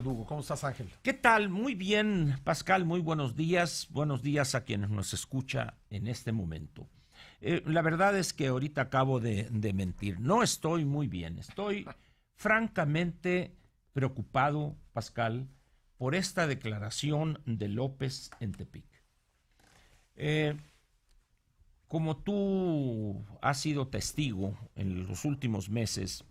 Lugo, ¿cómo estás, Ángel? ¿Qué tal? Muy bien, Pascal, muy buenos días. Buenos días a quienes nos escucha en este momento. La verdad es que ahorita acabo de mentir. No estoy muy bien. Estoy francamente preocupado, Pascal, por esta declaración de López en Tepic. Eh, Como tú has sido testigo en los últimos meses,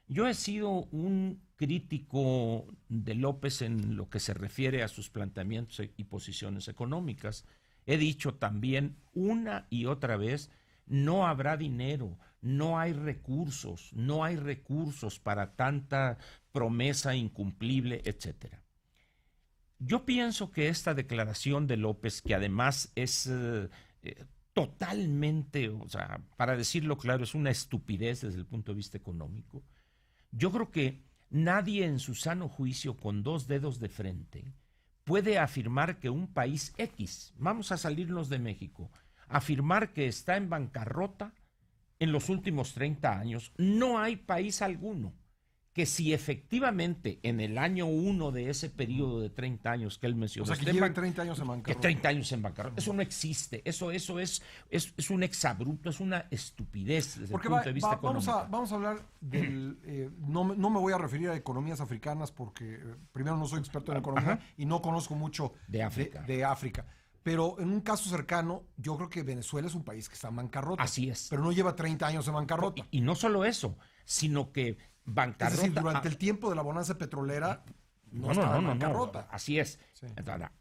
yo he sido un crítico de López en lo que se refiere a sus planteamientos y posiciones económicas. He dicho también una y otra vez, no habrá dinero, no hay recursos para tanta promesa incumplible, etcétera. Yo pienso que esta declaración de López, que además es totalmente, o sea, para decirlo claro, es una estupidez desde el punto de vista económico. Yo creo que nadie en su sano juicio, con dos dedos de frente, puede afirmar que un país X, vamos a salirnos de México, afirmar que está en bancarrota en los últimos 30 años. No hay país alguno que si efectivamente en el año 1 de ese periodo de 30 años que él mencionó, O sea, que llevan 30 años en que bancarrota. 30 años en bancarrota, eso no existe, eso es un exabrupto, es una estupidez desde Porque el punto de vista económico. vamos a hablar del... no me voy a referir a economías africanas porque primero no soy experto en economía Ajá. y no conozco mucho De África. de África. Pero en un caso cercano, yo creo que Venezuela es un país que está en bancarrota. Así es. Pero no lleva 30 años en bancarrota. Y no solo eso, sino que Es decir, bancarrota. durante el tiempo de la bonanza petrolera no No, estaba en no, bancarrota. así es. Sí.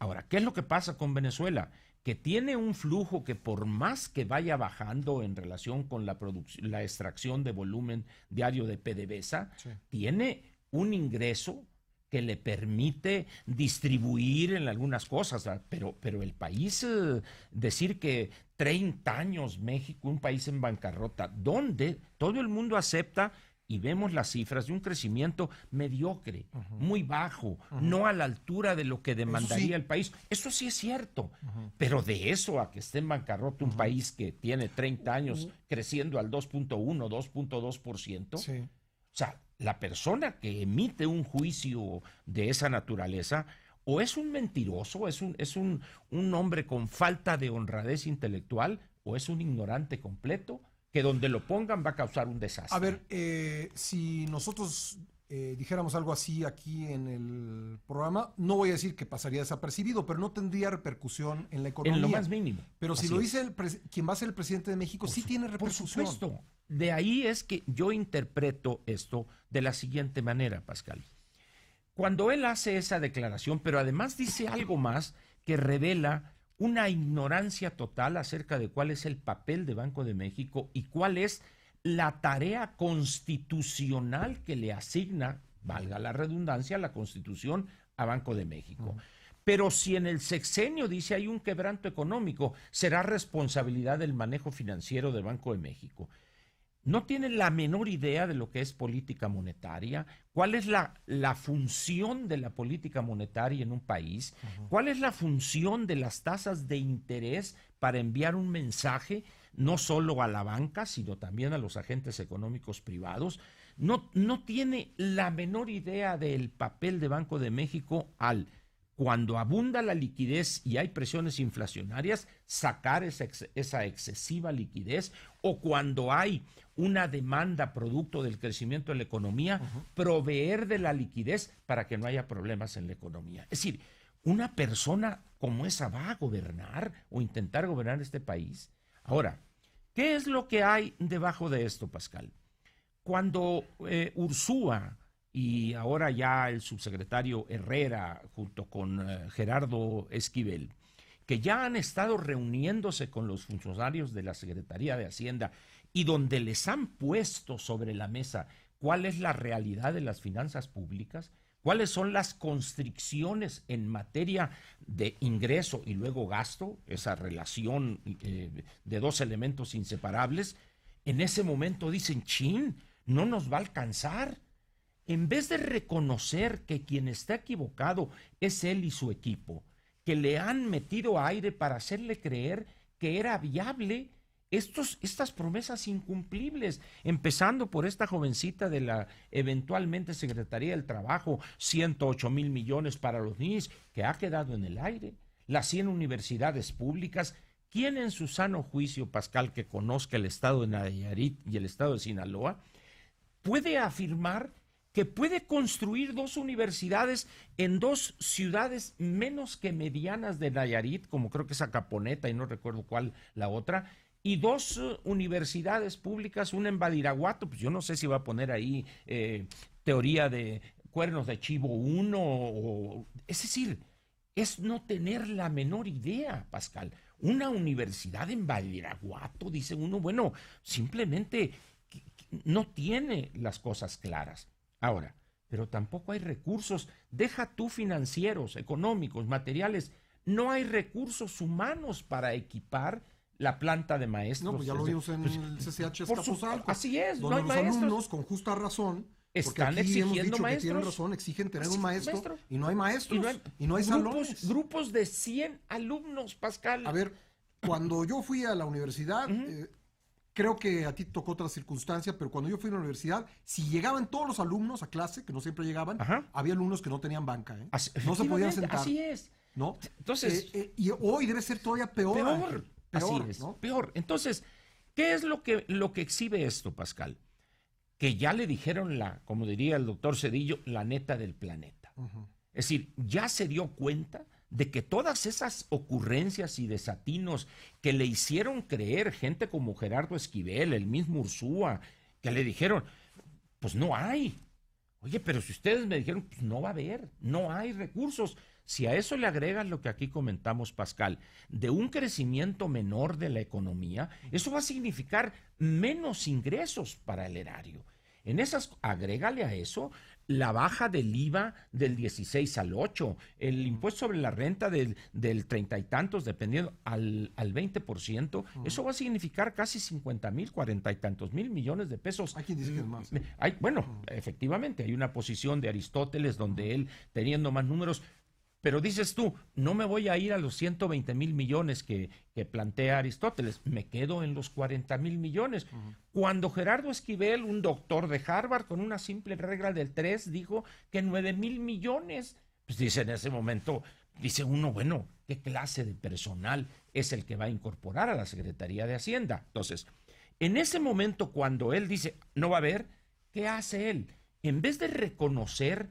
Ahora, ¿qué es lo que pasa con Venezuela? Que tiene un flujo que por más que vaya bajando en relación con la extracción de volumen diario de PDVSA, Sí. tiene un ingreso que le permite distribuir en algunas cosas, ¿verdad? Pero el país, decir que 30 años México, un país en bancarrota, donde todo el mundo acepta y vemos las cifras de un crecimiento mediocre, muy bajo, no a la altura de lo que demandaría sí. el país. Eso sí es cierto, pero de eso a que esté en bancarrota un país que tiene 30 años creciendo al 2.1, 2.2%, Sí. o sea, la persona que emite un juicio de esa naturaleza o es un mentiroso, es un hombre con falta de honradez intelectual o es un ignorante completo que donde lo pongan va a causar un desastre. A ver, si nosotros dijéramos algo así aquí en el programa, no voy a decir que pasaría desapercibido, pero no tendría repercusión en la economía. En lo más mínimo. Pero si Así lo es. dice quien va a ser el presidente de México, sí tiene Por repercusión. supuesto. De ahí es que yo interpreto esto de la siguiente manera, Pascal. Cuando él hace esa declaración, pero además dice algo más que revela una ignorancia total acerca de cuál es el papel de Banco de México y cuál es la tarea constitucional que le asigna, valga la redundancia, la Constitución a Banco de México. Pero si en el sexenio dice hay un quebranto económico, será responsabilidad del manejo financiero de Banco de México. No tienen la menor idea de lo que es política monetaria, cuál es la función de la política monetaria en un país, cuál es la función de las tasas de interés para enviar un mensaje no solo a la banca, sino también a los agentes económicos privados. No tiene la menor idea del papel de Banco de México cuando abunda la liquidez y hay presiones inflacionarias, sacar esa excesiva liquidez, o cuando hay una demanda producto del crecimiento de la economía, proveer de la liquidez para que no haya problemas en la economía. Es decir, una persona como esa va a gobernar o intentar gobernar este país. Ahora, ¿qué es lo que hay debajo de esto, Pascal? Cuando Ursúa y ahora ya el subsecretario Herrera junto con Gerardo Esquivel, que ya han estado reuniéndose con los funcionarios de la Secretaría de Hacienda y donde les han puesto sobre la mesa cuál es la realidad de las finanzas públicas, cuáles son las constricciones en materia de ingreso y luego gasto, esa relación de dos elementos inseparables. En ese momento dicen, chin, no nos va a alcanzar. En vez de reconocer que quien está equivocado es él y su equipo, que le han metido aire para hacerle creer que era viable estas promesas incumplibles, empezando por esta jovencita de la eventualmente Secretaría del Trabajo, 108,000 millones para los niños, que ha quedado en el aire, las 100 universidades públicas. ¿Quién en su sano juicio, Pascal, que conozca el estado de Nayarit y el estado de Sinaloa, puede afirmar que puede construir 2 universidades en 2 ciudades menos que medianas de Nayarit, como creo que es Acaponeta y no recuerdo cuál la otra, y 2 universidades públicas, una en Badiraguato? Pues yo no sé si va a poner ahí teoría de cuernos de chivo 1, es decir, es no tener la menor idea, Pascal. Una universidad en Badiraguato, dice uno, bueno, simplemente no tiene las cosas claras. Ahora, pero tampoco hay recursos, deja tú financieros, económicos, materiales, no hay recursos humanos para equipar la planta de maestros. No, pues ya lo vimos en el CCH Azcapotzalco. Así es, donde no hay los maestros. alumnos, con justa razón, están exigiendo maestros. Que tienen razón, exigen tener un maestro y no hay maestros y no hay salones. Grupos de 100 alumnos, Pascal. A ver, cuando yo fui a la universidad, creo que a ti tocó otra circunstancia, pero cuando yo fui a la universidad, si llegaban todos los alumnos a clase, que no siempre llegaban, había alumnos que no tenían banca, no se podían sentar. Así es. ¿No? Entonces, y hoy debe ser todavía peor. Así es, ¿no? Peor. Entonces, ¿qué es lo que exhibe esto, Pascal? Que ya le dijeron como diría el doctor Cedillo, la neta del planeta. Es decir, ya se dio cuenta de que todas esas ocurrencias y desatinos que le hicieron creer gente como Gerardo Esquivel, el mismo Ursúa, que le dijeron, pues no hay. Oye, pero si ustedes me dijeron, pues no va a haber, no hay recursos. Si a eso le agregas lo que aquí comentamos, Pascal, de un crecimiento menor de la economía, eso va a significar menos ingresos para el erario. Agrégale a eso la baja del IVA del 16 al 8, el impuesto sobre la renta del 30 y tantos, dependiendo, al 20%, eso va a significar casi 50,000, 40 y tantos mil millones de pesos. Hay quien dice que es más. Efectivamente, hay una posición de Aristóteles donde él, teniendo más números, pero dices tú, no me voy a ir a los 120,000 millones que plantea Aristóteles, me quedo en los 40,000 millones. Cuando Gerardo Esquivel, un doctor de Harvard, con una simple regla del 3, dijo que 9,000 millones, pues dice en ese momento, dice uno, bueno, ¿qué clase de personal es el que va a incorporar a la Secretaría de Hacienda? Entonces, en ese momento cuando él dice, no va a haber, ¿qué hace él? En vez de reconocer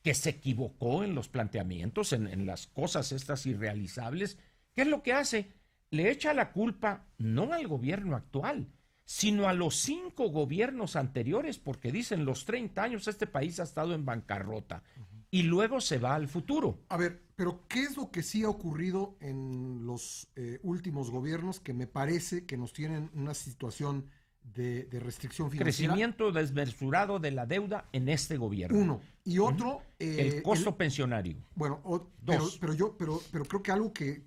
que se equivocó en los planteamientos, en las cosas estas irrealizables, ¿qué es lo que hace? Le echa la culpa no al gobierno actual, sino a los 5 gobiernos anteriores, porque dicen los 30 años este país ha estado en bancarrota, y luego se va al futuro. A ver, pero ¿qué es lo que sí ha ocurrido en los últimos gobiernos que me parece que nos tienen una situación de restricción financiera? Crecimiento desmesurado de la deuda en este gobierno. Uno. Y otro... el costo pensionario. Bueno, Dos. Pero creo que algo que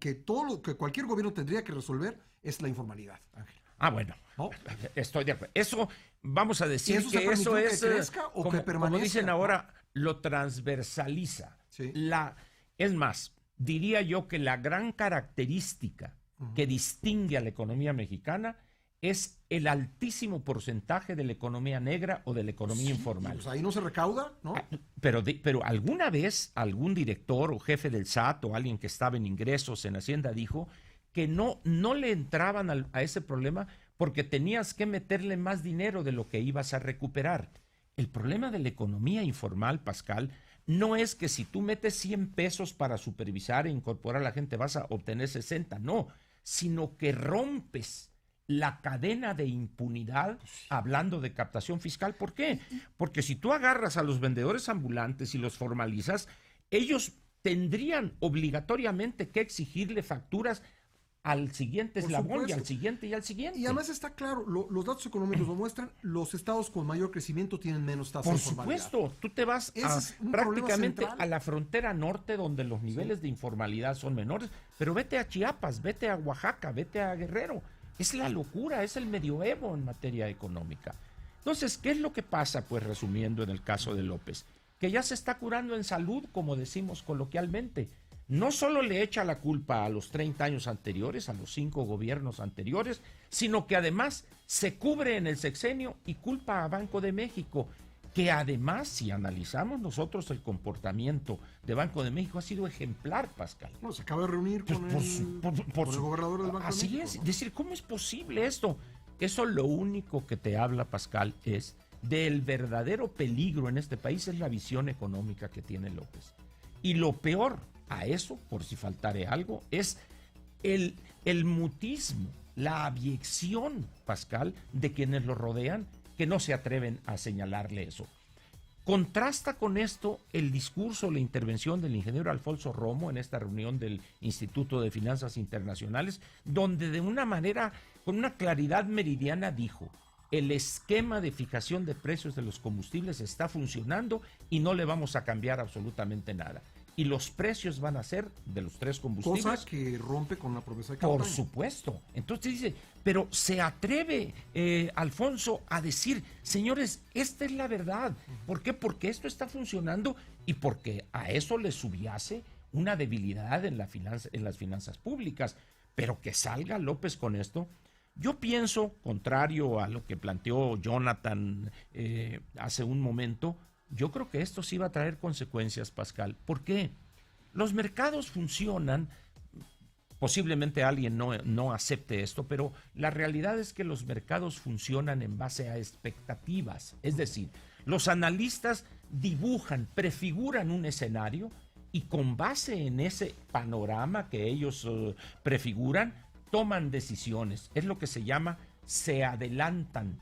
cualquier gobierno tendría que resolver es la informalidad, Ángel. Bueno, ¿no? Estoy de acuerdo. Eso, vamos a decir eso que eso es, que crezca o que permanezca, como dicen ahora, lo transversaliza. Sí. Es más, diría yo que la gran característica que distingue a la economía mexicana es el altísimo porcentaje de la economía negra o de la economía informal. Pues ahí no se recauda, ¿no? Pero alguna vez algún director o jefe del SAT o alguien que estaba en ingresos en Hacienda dijo que no le entraban a ese problema porque tenías que meterle más dinero de lo que ibas a recuperar. El problema de la economía informal, Pascal, no es que si tú metes 100 pesos para supervisar e incorporar a la gente vas a obtener 60, no, sino que rompes la cadena de impunidad hablando de captación fiscal. ¿Por qué? Porque si tú agarras a los vendedores ambulantes y los formalizas, ellos tendrían obligatoriamente que exigirle facturas al siguiente eslabón y al siguiente y al siguiente. Y además está claro, los datos económicos lo muestran, los estados con mayor crecimiento tienen menos tasa de informalidad. Por supuesto, tú te vas prácticamente a la frontera norte donde los niveles de informalidad son menores, pero vete a Chiapas, vete a Oaxaca, vete a Guerrero. Es la locura, es el medioevo en materia económica. Entonces, ¿qué es lo que pasa? Pues resumiendo en el caso de López, que ya se está curando en salud, como decimos coloquialmente, no solo le echa la culpa a los 30 años anteriores, a los 5 gobiernos anteriores, sino que además se cubre en el sexenio y culpa a Banco de México, que además, si analizamos nosotros el comportamiento de Banco de México, ha sido ejemplar, Pascal. No, se acaba de reunir con el gobernador del Banco de México. Así es, decir, ¿cómo es posible esto? Eso lo único que te habla, Pascal, es del verdadero peligro en este país, es la visión económica que tiene López. Y lo peor a eso, por si faltare algo, es el mutismo, la abyección, Pascal, de quienes lo rodean, que no se atreven a señalarle eso. Contrasta con esto el discurso, la intervención del ingeniero Alfonso Romo en esta reunión del Instituto de Finanzas Internacionales, donde de una manera, con una claridad meridiana dijo: el esquema de fijación de precios de los combustibles está funcionando y no le vamos a cambiar absolutamente nada. Y los precios van a ser de los 3 combustibles. Cosa que rompe con la promesa de campaña. Por supuesto. Entonces dice, pero se atreve Alfonso a decir, señores, esta es la verdad. ¿Por qué? Porque esto está funcionando y porque a eso le subyace una debilidad en las finanzas públicas. Pero que salga López con esto. Yo pienso, contrario a lo que planteó Jonathan hace un momento, yo creo que esto sí va a traer consecuencias, Pascal. ¿Por qué? Los mercados funcionan, posiblemente alguien no acepte esto, pero la realidad es que los mercados funcionan en base a expectativas. Es decir, los analistas dibujan, prefiguran un escenario y con base en ese panorama que ellos prefiguran, toman decisiones. Es lo que se llama, se adelantan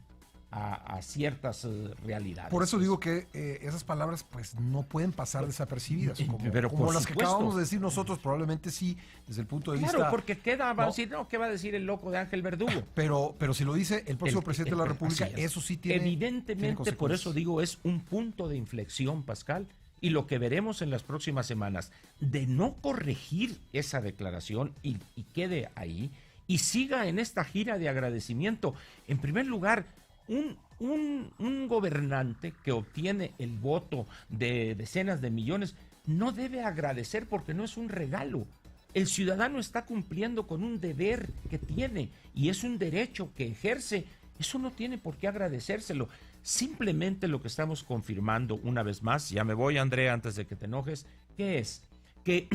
a ciertas realidades. Por eso digo que esas palabras pues no pueden pasar desapercibidas, como las que acabamos de decir nosotros, probablemente sí, desde el punto de vista... Claro, porque va a decir, ¿qué va a decir el loco de Ángel Verdugo? Pero si lo dice el próximo presidente de la República, eso sí tiene... Evidentemente, por eso digo, es un punto de inflexión, Pascal, y lo que veremos en las próximas semanas, de no corregir esa declaración y quede ahí, y siga en esta gira de agradecimiento. En primer lugar, un gobernante que obtiene el voto de decenas de millones no debe agradecer porque no es un regalo. El ciudadano está cumpliendo con un deber que tiene y es un derecho que ejerce. Eso no tiene por qué agradecérselo. Simplemente lo que estamos confirmando una vez más, ya me voy, Andrea, antes de que te enojes, ¿qué es? Que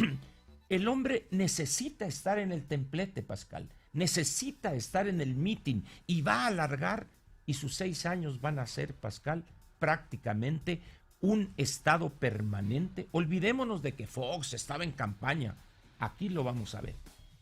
el hombre necesita estar en el templete, Pascal, necesita estar en el meeting y va a alargar. Y sus 6 años van a ser, Pascal, prácticamente un estado permanente. Olvidémonos de que Fox estaba en campaña. Aquí lo vamos a ver.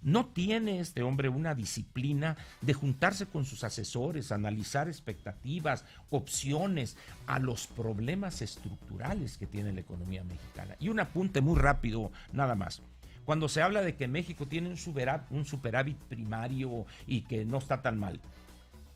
No tiene este hombre una disciplina de juntarse con sus asesores, analizar expectativas, opciones a los problemas estructurales que tiene la economía mexicana. Y un apunte muy rápido, nada más. Cuando se habla de que México tiene un superávit primario y que no está tan mal,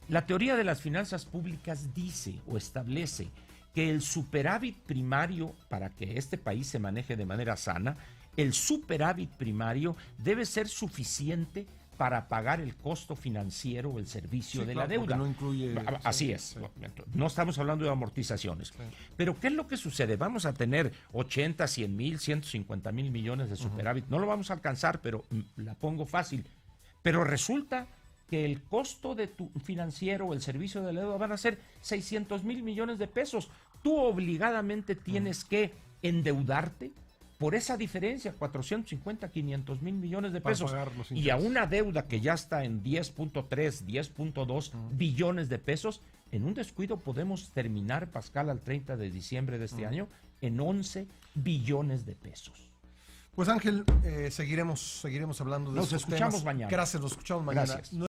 la teoría de las finanzas públicas dice o establece que el superávit primario, para que este país se maneje de manera sana, el superávit primario debe ser suficiente para pagar el costo financiero o el servicio de la deuda. No incluye, así es. No estamos hablando de amortizaciones. Sí. Pero ¿qué es lo que sucede? Vamos a tener 80, 100 mil, 150 mil millones de superávit. No lo vamos a alcanzar, pero la pongo fácil. Pero resulta que el costo de tu financiero o el servicio de la deuda van a ser 600 mil millones de pesos. Tú obligadamente tienes que endeudarte por esa diferencia, 450, 500 mil millones de pesos. Y a una deuda que ya está en 10.3, 10.2 billones de pesos, en un descuido podemos terminar, Pascal, al 30 de diciembre de este año, en 11 billones de pesos. Pues Ángel, seguiremos hablando de Nos escuchamos temas. mañana. Gracias, nos escuchamos mañana. Gracias.